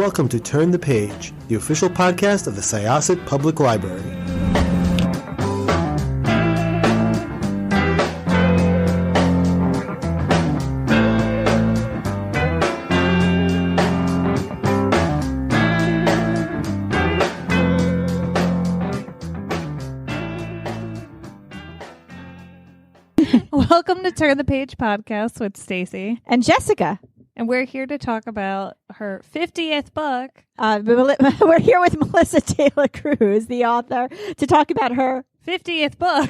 welcome to Turn the Page, the official podcast of the Syosset Public Library. Welcome to Turn the Page podcast with Stacy and Jessica. And we're here to talk about her 50th book. We're here with Melissa Taylor Cruz, the author, to talk about her 50th book.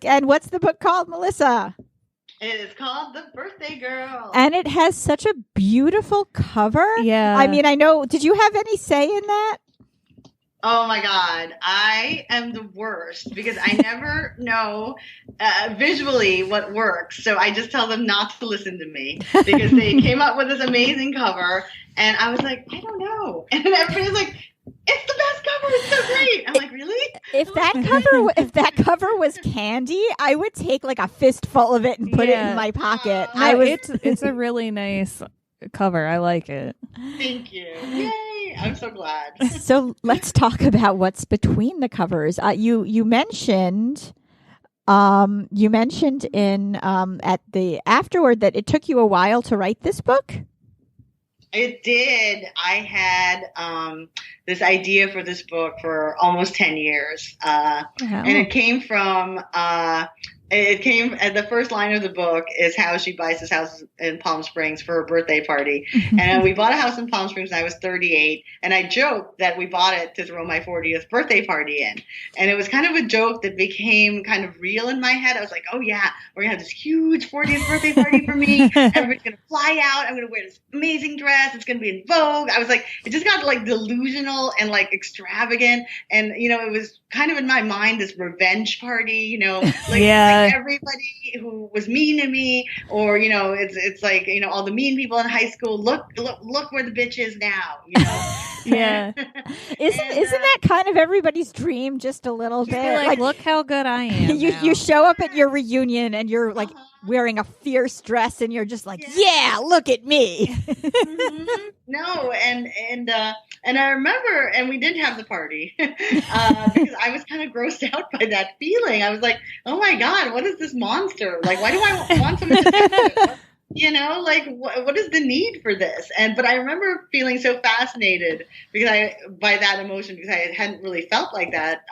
And what's the book called, Melissa? It is called The Birthday Girl. And it has such a beautiful cover. Yeah. I mean, I know, did you have any say in that? Oh my God, I am the worst because I never know visually what works. So I just tell them not to listen to me because they came up with this amazing cover and I was like, I don't know. And everybody's like, it's the best cover. It's so great. I'm like, really? If that cover was candy, I would take like a fistful of it and put it in my pocket. It's a really nice cover. I like it. Thank you. Yay. I'm so glad. So let's talk about what's between the covers. You mentioned in at the afterward that it took you a while to write this book. It did. I had this idea for this book for almost 10 years. And it came from the first line of the book is how she buys this house in Palm Springs for her birthday party. And we bought a house in Palm Springs when I was 38. And I joked that we bought it to throw my 40th birthday party in. And it was kind of a joke that became kind of real in my head. I was like, oh yeah, we're going to have this huge 40th birthday party for me. Everybody's going to fly out. I'm going to wear this amazing dress. It's going to be in Vogue. I was like, it just got like delusional and like extravagant. And, you know, it was kind of in my mind, this revenge party, you know, like everybody who was mean to me, or you know, it's like, you know, all the mean people in high school. Look where the bitch is now. You know? Yeah. Isn't that kind of everybody's dream? Just a little bit. Like, look how good I am. You show up at your reunion and you're like wearing a fierce dress, and you're just like, yeah look at me. No, and I remember, and we didn't have the party because I was kind of grossed out by that feeling. I was like, oh my God, what is this monster? Like, why do I want someone to do this? You know, like, what is the need for this? But I remember feeling so fascinated by that emotion, because I hadn't really felt like that.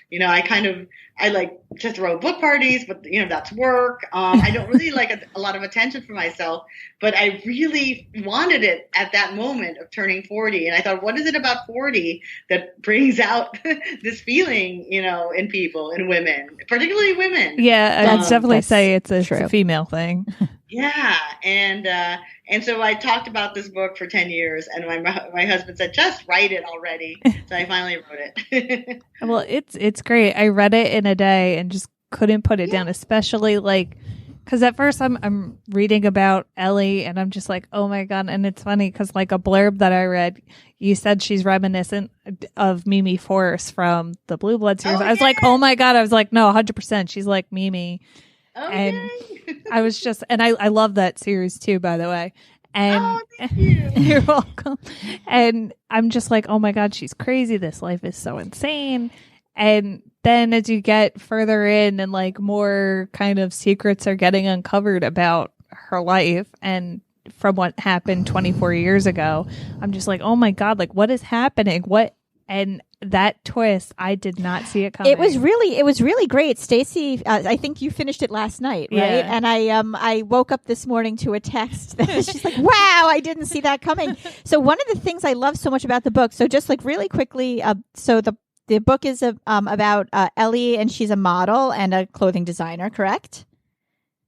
You know, I like to throw book parties, but you know, that's work. I don't really like a lot of attention for myself, but I really wanted it at that moment of turning 40. And I thought, what is it about 40 that brings out this feeling, you know, in people, in women, particularly women? Yeah, I'd definitely say it's a female thing. Yeah, and so I talked about this book for 10 years, and my husband said, just write it already. So I finally wrote it. Well, it's great. I read it in a day and just couldn't put it down, especially like, because at first I'm reading about Ellie and I'm just like, oh my God. And it's funny because like a blurb that I read, you said she's reminiscent of Mimi Force from the Blue Blood series. I was like, oh my God. I was like, no, 100%. She's like Mimi. And I was just, and I love that series too, by the way. And thank you. You're welcome. And I'm just like, oh my God, she's crazy. This life is so insane. And then as you get further in and like more kind of secrets are getting uncovered about her life and from what happened 24 years ago, I'm just like, oh my God, like what is happening? And that twist, I did not see it coming. It was really great. Stacy, I think you finished it last night, right? Yeah. And I woke up this morning to a text that was just like, wow, I didn't see that coming. So one of the things I love so much about the book, so just like really quickly, so the book is about Ellie, and she's a model and a clothing designer, correct?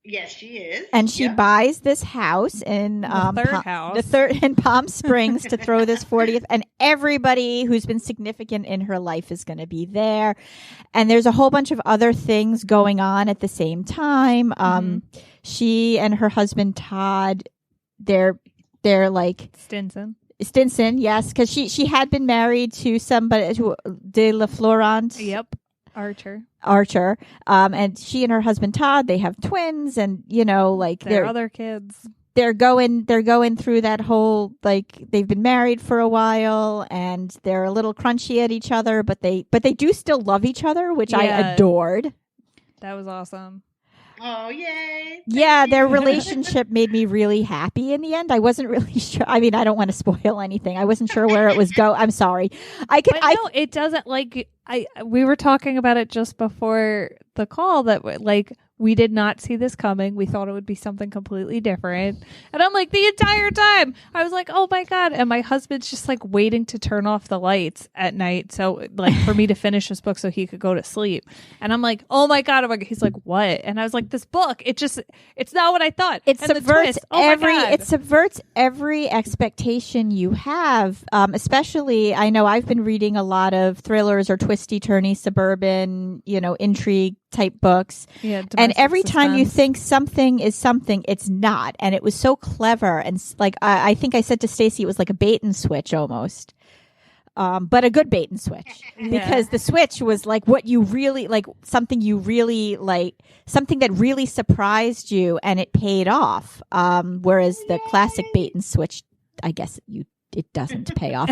Yes, she is. And she buys this house in the third in Palm Springs to throw this 40th, and everybody who's been significant in her life is going to be there. And there's a whole bunch of other things going on at the same time. She and her husband Todd, they're like Stinson, yes, because she had been married to somebody, De La Florent. Yep. Archer. And she and her husband Todd, they have twins, and you know, like their other kids. they're going through that whole, like, they've been married for a while and they're a little crunchy at each other, but they do still love each other, which I adored. That was awesome. Oh, yay. Yeah, their relationship made me really happy in the end. I wasn't really sure. I mean, I don't want to spoil anything. I wasn't sure where it was I'm sorry. No, it doesn't, like, we were talking about it just before the call that, like, we did not see this coming. We thought it would be something completely different. And I'm like, the entire time, I was like, oh my God. And my husband's just like waiting to turn off the lights at night. So, like, for me to finish this book so he could go to sleep. And I'm like, oh my God. He's like, what? And I was like, this book, it's not what I thought. It subverts every expectation you have. Especially, I know I've been reading a lot of thrillers or twisty, turny, suburban, intrigue type books. Yeah. And every time you think something is something, it's not. And it was so clever. And like, I think I said to Stacey, it was like a bait and switch almost. But a good bait and switch, because the switch was like what you really like, something you really like, something that really surprised you, and it paid off. Whereas the classic bait and switch, I guess it doesn't pay off.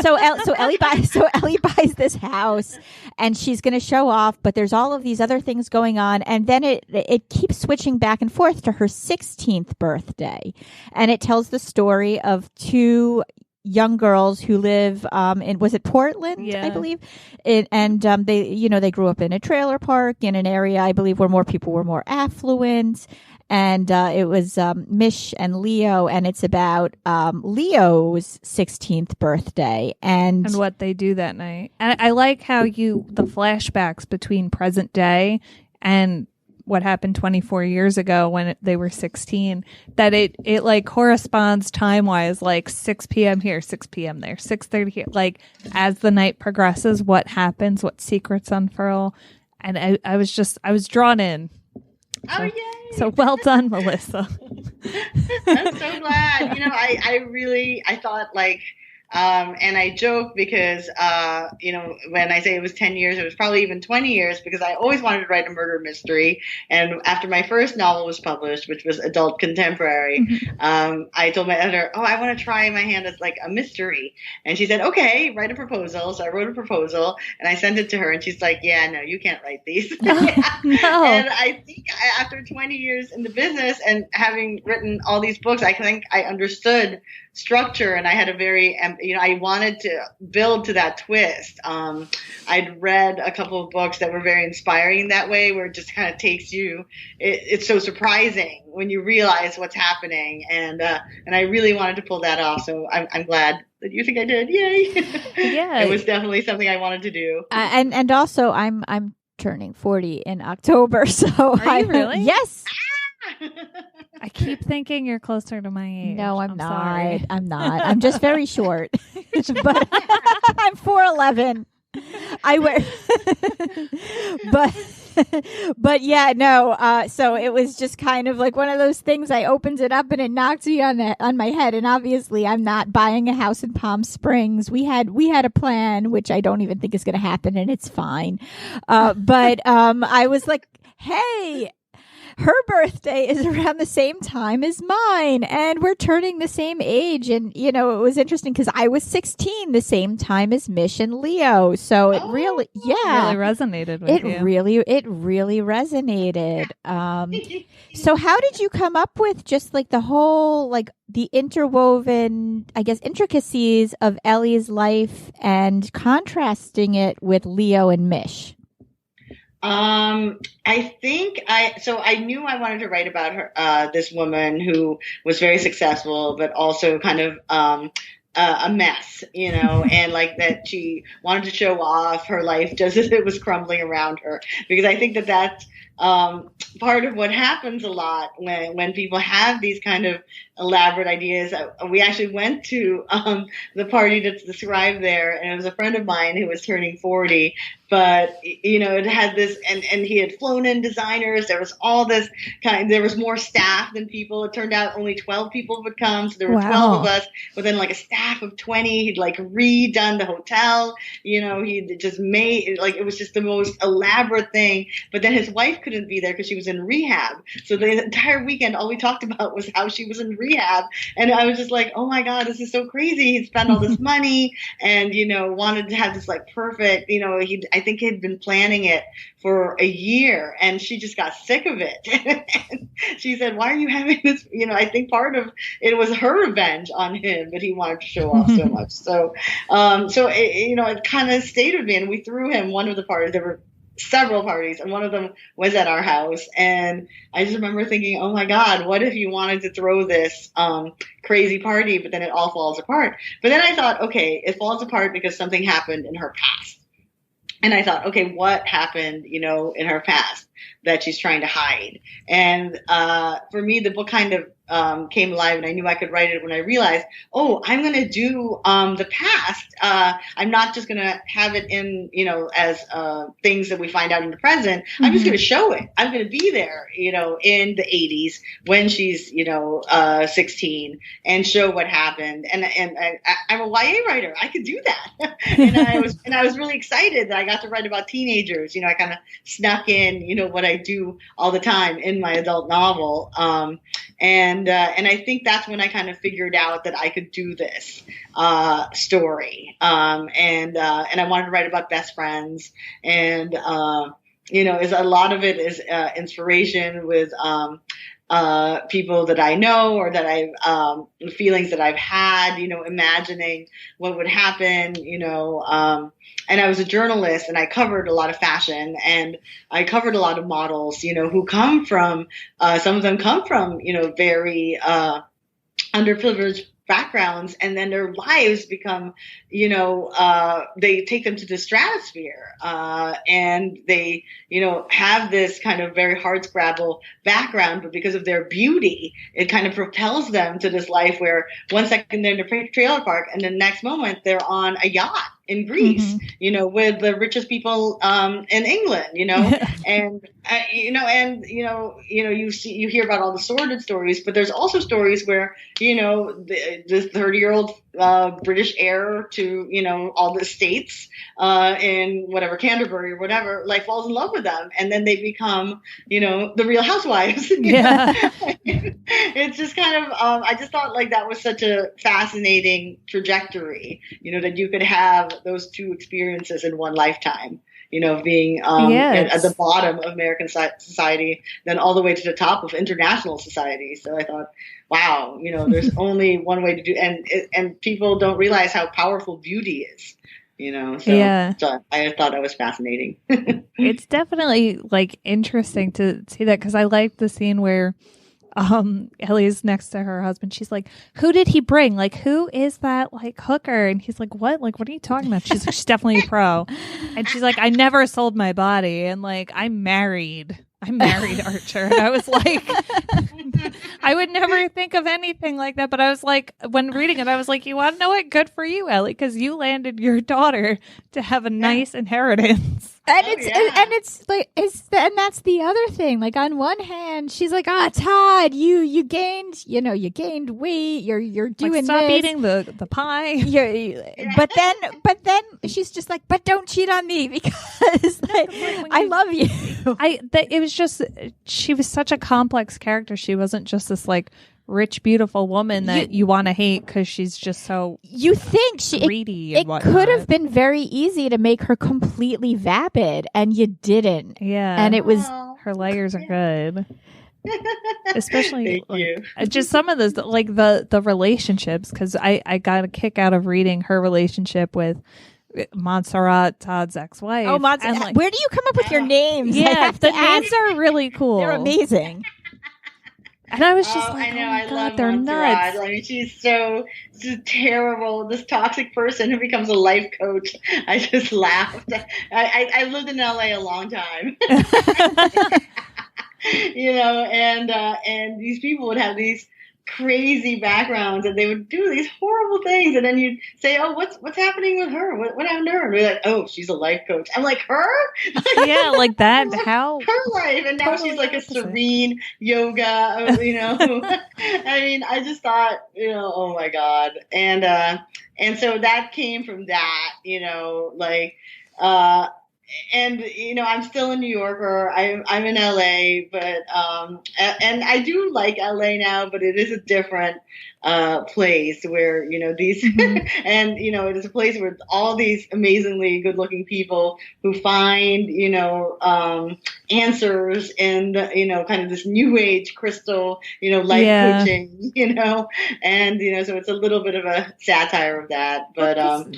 So Ellie buys this house, and she's going to show off, but there's all of these other things going on, and then it keeps switching back and forth to her 16th birthday, and it tells the story of two young girls who live in, was it Portland, I believe, and they grew up in a trailer park in an area, I believe, where more people were more affluent. And it was Mish and Leo, and it's about Leo's 16th birthday and what they do that night. And I like how the flashbacks between present day and what happened 24 years ago when they were 16, that it like corresponds time-wise, like 6 p.m. here, 6 p.m. there, 6:30 here. Like, as the night progresses, what happens, what secrets unfurl. And I was drawn in. Oh, yay! So well done, Melissa. I'm so glad. I thought, like, and I joke because, when I say it was 10 years, it was probably even 20 years, because I always wanted to write a murder mystery. And after my first novel was published, which was adult contemporary, I told my editor, I want to try my hand as like a mystery. And she said, okay, write a proposal. So I wrote a proposal and I sent it to her, and she's like, yeah, no, you can't write these. No. And I think after 20 years in the business and having written all these books, I think I understood structure, and I had a very, I wanted to build to that twist. I'd read a couple of books that were very inspiring that way, where it just kind of takes you. It's so surprising when you realize what's happening, and I really wanted to pull that off. So I'm glad that you think I did. Yay! Yeah, it was definitely something I wanted to do. And also I'm turning 40 in October, so are you really? Yes. I keep thinking you're closer to my age. No, I'm not. Sorry. I'm not. I'm just very short. But I'm 4'11". I wear but yeah, no. So it was just kind of like one of those things. I opened it up and it knocked me on my head. And obviously I'm not buying a house in Palm Springs. We had a plan, which I don't even think is going to happen, and it's fine. But I was like, hey, her birthday is around the same time as mine, and we're turning the same age. And, it was interesting because I was 16 the same time as Mish and Leo. So it really resonated with you. It really resonated. So how did you come up with just like the whole, like the interwoven, I guess, intricacies of Ellie's life and contrasting it with Leo and Mish? I think I knew I wanted to write about her, this woman who was very successful, but also kind of, a mess, and like that she wanted to show off her life just as it was crumbling around her, because I think that that's, part of what happens a lot when people have these kind of elaborate ideas. We actually went to the party that's described there, and it was a friend of mine who was turning 40. But it had this, and he had flown in designers. There was all this there was more staff than people. It turned out only 12 people would come, so there were 12 of us. But then like a staff of 20. He'd like redone the hotel. He just made it was just the most elaborate thing. But then his wife couldn't be there because she was in rehab. So the entire weekend, all we talked about was how she was in rehab. And I was just like, oh my God, this is so crazy. He spent all this money and, wanted to have this like perfect, I think he'd been planning it for a year and she just got sick of it. And she said, why are you having this? I think part of it was her revenge on him, but he wanted to show off so much. So, it kind of stayed with me, and we threw him one of the parties. There were several parties, and one of them was at our house. And I just remember thinking, oh my God, what if you wanted to throw this crazy party, but then it all falls apart? But then I thought, okay, it falls apart because something happened in her past. And I thought, okay, what happened, in her past that she's trying to hide? And for me, the book kind of came alive, and I knew I could write it when I realized, I'm going to do the past. I'm not just going to have it in, as things that we find out in the present. Mm-hmm. I'm just going to show it. I'm going to be there, in the 80s when she's, 16 and show what happened. And I'm a YA writer. I could do that. and I was really excited that I got to write about teenagers. I kind of snuck in, what I do all the time in my adult novel. And I think that's when I kind of figured out that I could do this story. And I wanted to write about best friends, and is a lot of it is inspiration with people that I know or that I've feelings that I've had. Imagining what would happen. And I was a journalist, and I covered a lot of fashion, and I covered a lot of models, who come from, some of them come from, very underprivileged backgrounds, and then their lives become, they take them to the stratosphere, and they, have this kind of very hardscrabble background, but because of their beauty, it kind of propels them to this life where one second they're in a trailer park, and the next moment they're on a yacht in Greece, mm-hmm. With the richest people in England, and you hear about all the sordid stories, but there's also stories where the 30-year-old British heir to all the states in whatever Canterbury or whatever, like falls in love with them, and then they become the Real Housewives. Yeah. It's just kind of I just thought like that was such a fascinating trajectory, that you could have those two experiences in one lifetime, being at the bottom of American society, then all the way to the top of international society. So I thought, wow, there's only one way to do, and people don't realize how powerful beauty is, So I thought that was fascinating. It's definitely like interesting to see that, because I like the scene where Ellie's next to her husband. She's like, who did he bring? Like, who is that like hooker? And he's like, what? Like, what are you talking about? She's like, she's definitely a pro. And she's like, I never sold my body. And like, I'm married, Archer. And I was like, I would never think of anything like that. But I was like, when reading it, I was like, you want to know what? Good for you, Ellie, because you landed your daughter to have a nice inheritance. And and that's the other thing. Like, on one hand, she's like, Todd, you gained weight. You're doing like, stop this. eating the pie. But then she's just like, but don't cheat on me because I love you. It was just, she was such a complex character. She wasn't just this like rich, beautiful woman that you want to hate because she's just so greedy. It could have been very easy to make her completely vapid, and you didn't. Yeah, and it was her layers are good. Especially just some of those, like the relationships, because I got a kick out of reading her relationship with Montserrat, Todd's ex-wife. Oh, Montserrat! Like, where do you come up with your names? Yeah, the names are really cool. They're amazing. And I was just like, I know, oh my I God, love they're Montserrat. nuts. I mean, she's so terrible, this toxic person who becomes a life coach. I just laughed. I lived in LA a long time. And these people would have these crazy backgrounds, and they would do these horrible things, and then you'd say, oh, what's happening with her? What happened to her? And we're like, oh, she's a life coach. I'm like, her? Yeah, like that. How her life, and now totally she's like a serene yoga, I mean, I just thought, oh my God. And so that came from that, and I'm still in New York, or I'm in LA, but and I do like LA now, but it is a different place where these and it is a place where all these amazingly good-looking people who find answers in the kind of this new age crystal life coaching, and so it's a little bit of a satire of that, but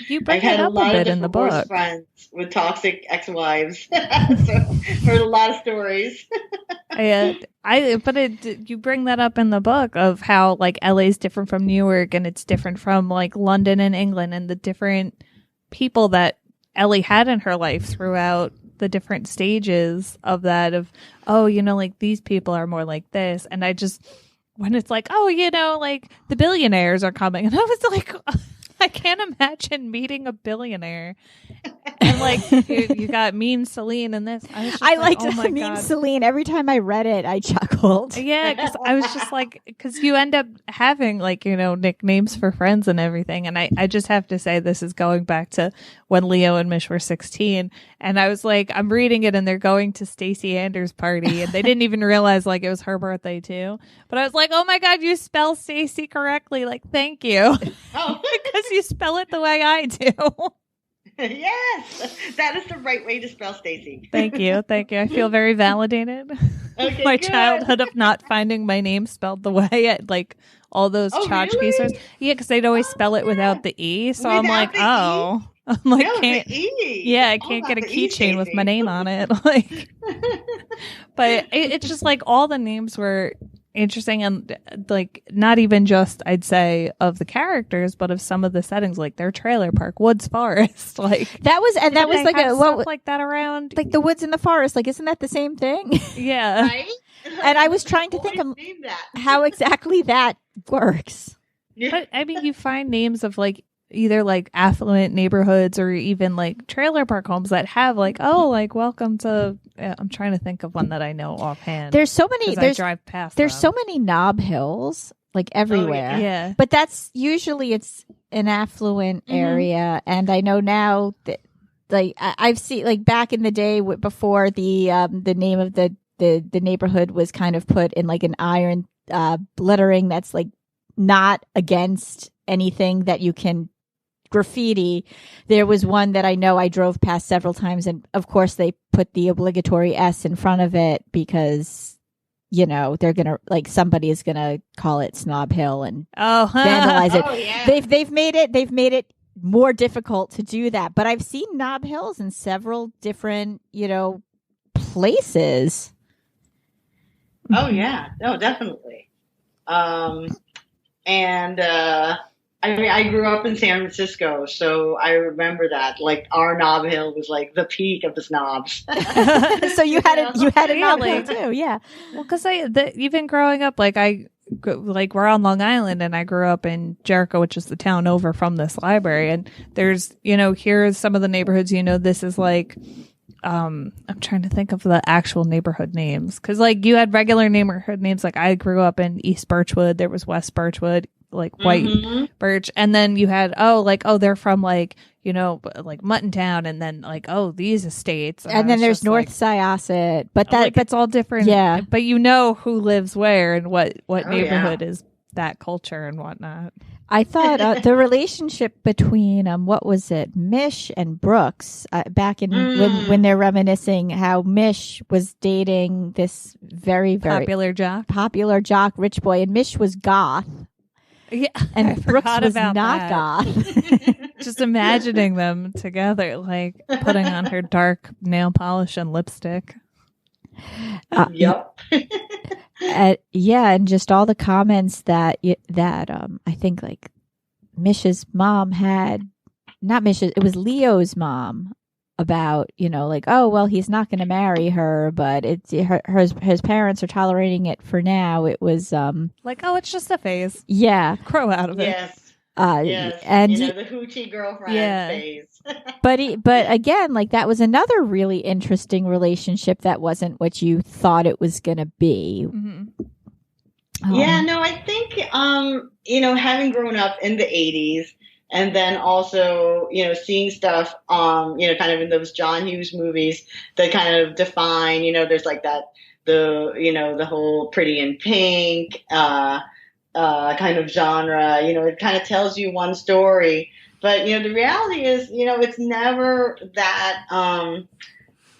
you bring I've had it a up lot a of bit in the book. divorced friends with toxic ex-wives, so heard a lot of stories. You bring that up in the book of how like LA's different from New York, and it's different from like London and England, and the different people that Ellie had in her life throughout the different stages of that. Of like these people are more like this, and I just when it's like like the billionaires are coming, and I was like, I can't imagine meeting a billionaire. And like you got Mean Celine in this. I liked Mean Celine. Every time I read it, I chuckled. Yeah, because I was just like, because you end up having like nicknames for friends and everything. And I just have to say, this is going back to when Leo and Mish were 16, and I was like, I'm reading it, and they're going to Stacey Anders' party, and they didn't even realize like it was her birthday too. But I was like, oh my god, you spell Stacey correctly. Like, thank you, because you spell it the way I do. Yes, that is the right way to spell Stacey. Thank you. I feel very validated. Okay, my good. childhood of not finding my name spelled the way at like all those tchotchke stores. Yeah, because they'd always spell it without the E. So Without I'm like, the oh, I'm like, no, can't. the E. Yeah, I can't get a keychain with my name on it. Like, but it's just like all the names were interesting, and like not even just I'd say of the characters, but of some of the settings, like their trailer park, Woods Forest, like that was like stuff like that around, like the woods in the forest. Like, isn't that the same thing? Yeah, right. And I was trying to think of how exactly that works. Yeah. But I mean, you find names of like either like affluent neighborhoods or even like trailer park homes that have like, like welcome to. I'm trying to think of one that I know offhand. There's so many. I drive past. There's them. so many knob hills like everywhere. Oh, yeah. But that's usually it's an affluent area, and I know now that like I've seen like back in the day before the name of the neighborhood was kind of put in like an iron lettering that's like not against anything that you can graffiti. There was one that I know I drove past several times, and of course they put the obligatory S in front of it because they're gonna like somebody is gonna call it Snob Hill and vandalize it. Yeah. They've made it more difficult to do that, but I've seen Knob Hills in several different places. Oh yeah, no, definitely. And I mean, I grew up in San Francisco, so I remember that. Like, our Knob Hill was like the peak of the snobs. So you had a Knob Hill too, yeah. Well, because even growing up, like we're on Long Island, and I grew up in Jericho, which is the town over from this library. And there's, here's some of the neighborhoods. This is like. I'm trying to think of the actual neighborhood names, because like you had regular neighborhood names. Like I grew up in East Birchwood. There was West Birchwood, like White Birch, and then you had they're from like like Muttontown, and then like these estates, and then there's North Syosset, but it's all different. Yeah, but who lives where and what neighborhood is that culture and whatnot. I thought the relationship between what was it, Mish and Brooks, back in when they're reminiscing how Mish was dating this very very popular jock rich boy, and Mish was goth. Yeah, and Brooks was not goth. Just imagining them together, like putting on her dark nail polish and lipstick. Yep. And just all the comments that I think like Mish's mom had, not Mish's, it was Leo's mom, about like, oh well, he's not going to marry her, but it's his parents are tolerating it for now. It was like, oh, it's just a phase. Yeah, grow out of it. Yes. Yes. And the hoochie girlfriend phase. but again, like that was another really interesting relationship that wasn't what you thought it was going to be. Yeah, no, I think having grown up in the 80s And then also, seeing stuff, kind of in those John Hughes movies that kind of define, there's like that, the whole Pretty in Pink, kind of genre, it kind of tells you one story. But, the reality is, it's never that,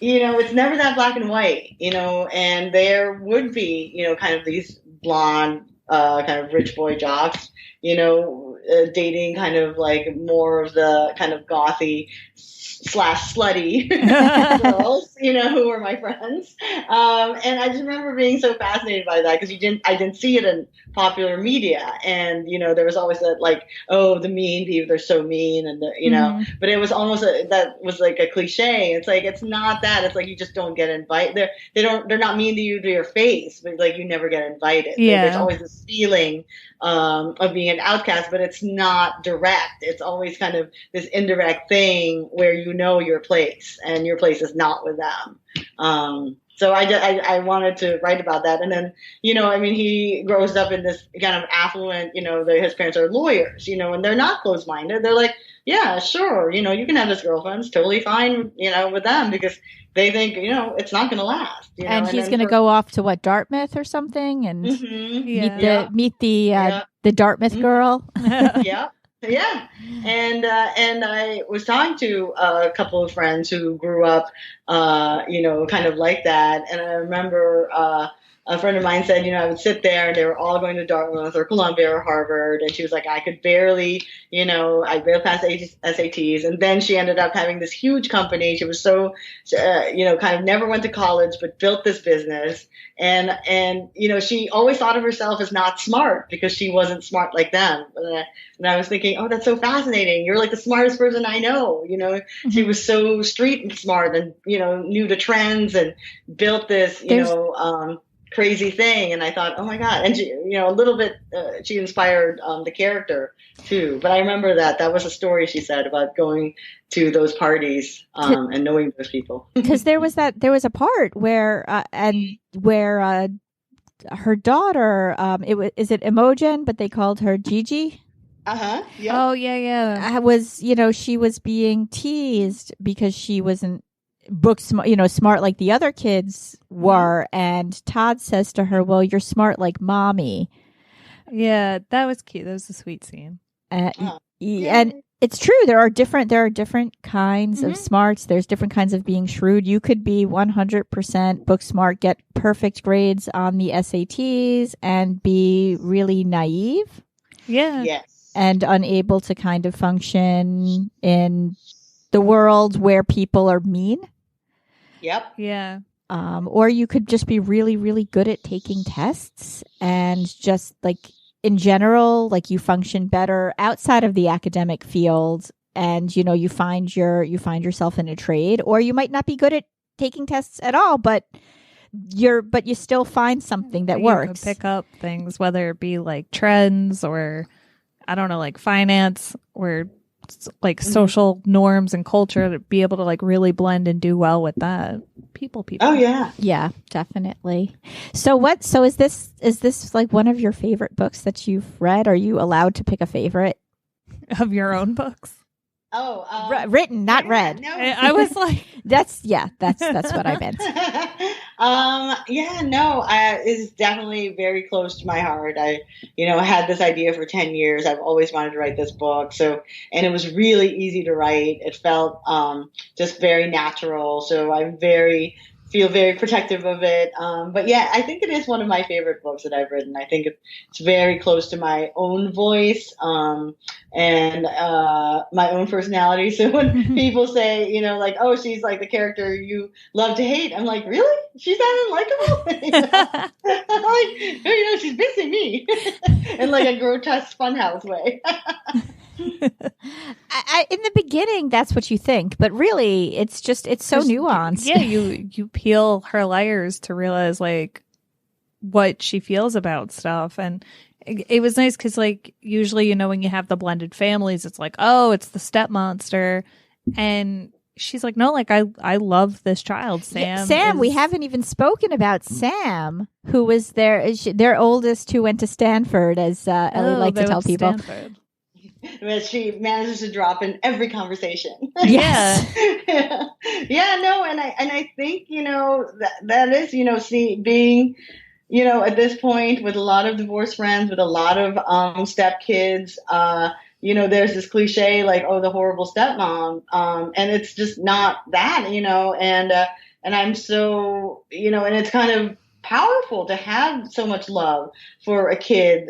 it's never that black and white, and there would be, kind of these blonde, kind of rich boy jocks, dating kind of like more of the kind of gothy / slutty girls, who were my friends. And I just remember being so fascinated by that because I didn't see it in popular media. And, there was always that like, oh, the mean people, they're so mean. And, but it was almost, that was like a cliche. It's like, it's not that. It's like, you just don't get invited. They're not mean to you to your face, but like, you never get invited. Yeah. There's always this feeling of being an outcast, but it's not direct. It's always kind of this indirect thing where your place and your place is not with them. So I wanted to write about that. And then, he grows up in this kind of affluent, his parents are lawyers, and they're not closed-minded. They're like, yeah, sure. You can have his girlfriends, totally fine, with them because they think, it's not going to last. And he's going to go off to what, Dartmouth or something and meet the Dartmouth girl. Yeah. Yeah. And I was talking to a couple of friends who grew up, kind of like that. And I remember a friend of mine said, I would sit there and they were all going to Dartmouth or Columbia or Harvard. And she was like, I could barely, I barely passed SATs. And then she ended up having this huge company. She was so, kind of never went to college, but built this business. And she always thought of herself as not smart because she wasn't smart like them. And I was thinking, oh, that's so fascinating. You're like the smartest person I know. She was so street smart and, knew the trends and built this, crazy thing. And I thought, oh my God. And she, a little bit, she inspired the character too. But I remember that was a story she said about going to those parties and knowing those people. Because there was a part where her daughter, is it Imogen, but they called her Gigi? Yeah. Oh yeah. Was she was being teased because she wasn't book smart like the other kids were, and Todd says to her, "Well, you're smart like mommy." Yeah, that was cute. That was a sweet scene. And it's true. There are different kinds of smarts. There's different kinds of being shrewd. You could be 100% book smart, get perfect grades on the SATs, and be really naive. Yeah. Yes. And unable to kind of function in the world where people are mean. Yep. Yeah. Or you could just be really, really good at taking tests and just like in general, like you function better outside of the academic field, and you find yourself in a trade, or you might not be good at taking tests at all, but you still find something that works. You can pick up things, whether it be like trends or I don't know, like finance or like social norms and culture, to be able to like really blend and do well with that. People. Oh yeah. Yeah, definitely. So is this like one of your favorite books that you've read? Are you allowed to pick a favorite of your own books? Oh, written, not read. No. I was like, that's what I meant. It's definitely very close to my heart. I had this idea for 10 years. I've always wanted to write this book. And it was really easy to write. It felt, just very natural. So I feel very protective of it. But yeah, I think it is one of my favorite books that I've written. I think it's very close to my own voice, and my own personality. So when people say, like, oh, she's like the character you love to hate, I'm like, really? She's that unlikable? I'm like, she's basically me in like a grotesque funhouse way. In the beginning, that's what you think, but really, it's so nuanced. Yeah, you peel her layers to realize like what she feels about stuff, and it was nice because like usually when you have the blended families, it's like, oh, it's the step monster, and she's like, no, like I love this child, Sam. Yeah, we haven't even spoken about Sam, who was their oldest, who went to Stanford, as Ellie liked to tell people. Stanford. that she manages to drop in every conversation. Yes. Yeah, no, and I think, that is, being, at this point with a lot of divorced friends, with a lot of stepkids, there's this cliche like, oh, the horrible stepmom. And it's just not that, and I'm so, and it's kind of powerful to have so much love for a kid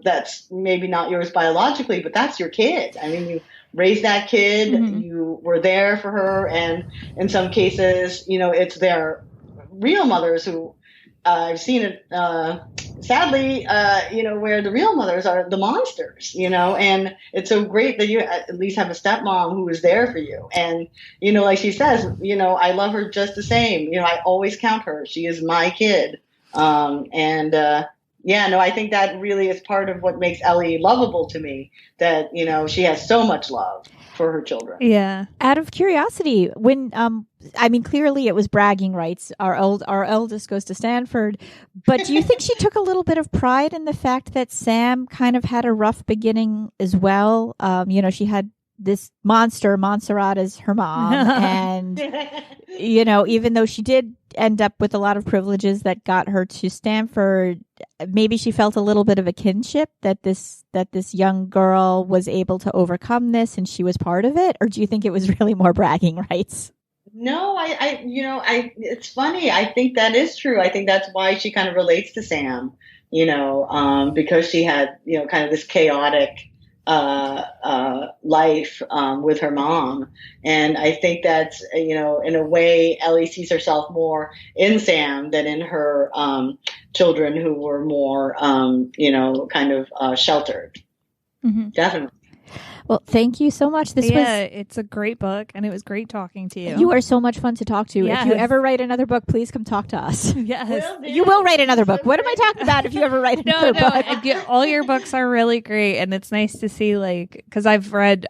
that's maybe not yours biologically, but that's your kid. I mean, you raised that kid, you were there for her, and in some cases, it's their real mothers who I've seen it, sadly, where the real mothers are the monsters, and it's so great that you at least have a stepmom who is there for you. And, like she says, I love her just the same. I always count her. She is my kid. I think that really is part of what makes Ellie lovable to me, that, she has so much love for her children. Yeah. Out of curiosity, when clearly it was bragging rights. Our eldest goes to Stanford, but do you think she took a little bit of pride in the fact that Sam kind of had a rough beginning as well? She had this monster, Montserrat, as her mom, and even though she did end up with a lot of privileges that got her to Stanford, maybe she felt a little bit of a kinship that this young girl was able to overcome this and she was part of it? Or do you think it was really more bragging rights? No, it's funny. I think that is true. I think that's why she kind of relates to Sam, because she had, kind of this chaotic life with her mom. And I think that's, in a way, Ellie sees herself more in Sam than in her children who were more, kind of sheltered. Mm-hmm. Definitely. Well, thank you so much. It's a great book, and it was great talking to you. You are so much fun to talk to. Yes. If you ever write another book, please come talk to us. Yes. You will write another book. What am I talking about if you ever write another book? All your books are really great, and it's nice to see, because I've read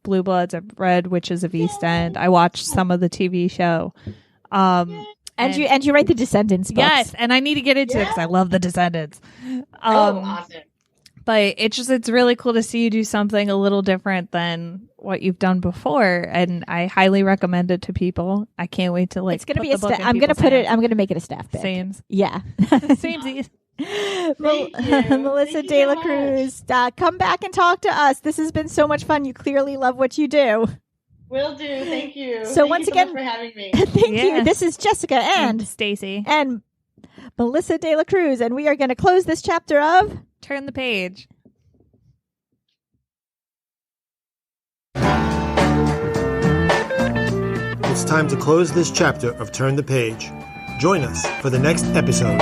Blue Bloods, I've read Witches of East End. I watched some of the TV show. And you write the Descendants books. Yes, and I need to get into it because I love the Descendants. Awesome. But it's really cool to see you do something a little different than what you've done before, and I highly recommend it to people. I can't wait to It's going to be a staff. I'm going to make it a staff pick. Sames. Yeah. Samesies. Melissa De La Cruz, come back and talk to us. This has been so much fun. You clearly love what you do. Will do. Thank you. So thank once you again, so much for having me. Thank you. This is Jessica and Stacy and Melissa De La Cruz, and we are going to close this chapter of Turn the Page. It's time to close this chapter of Turn the Page. Join us for the next episode.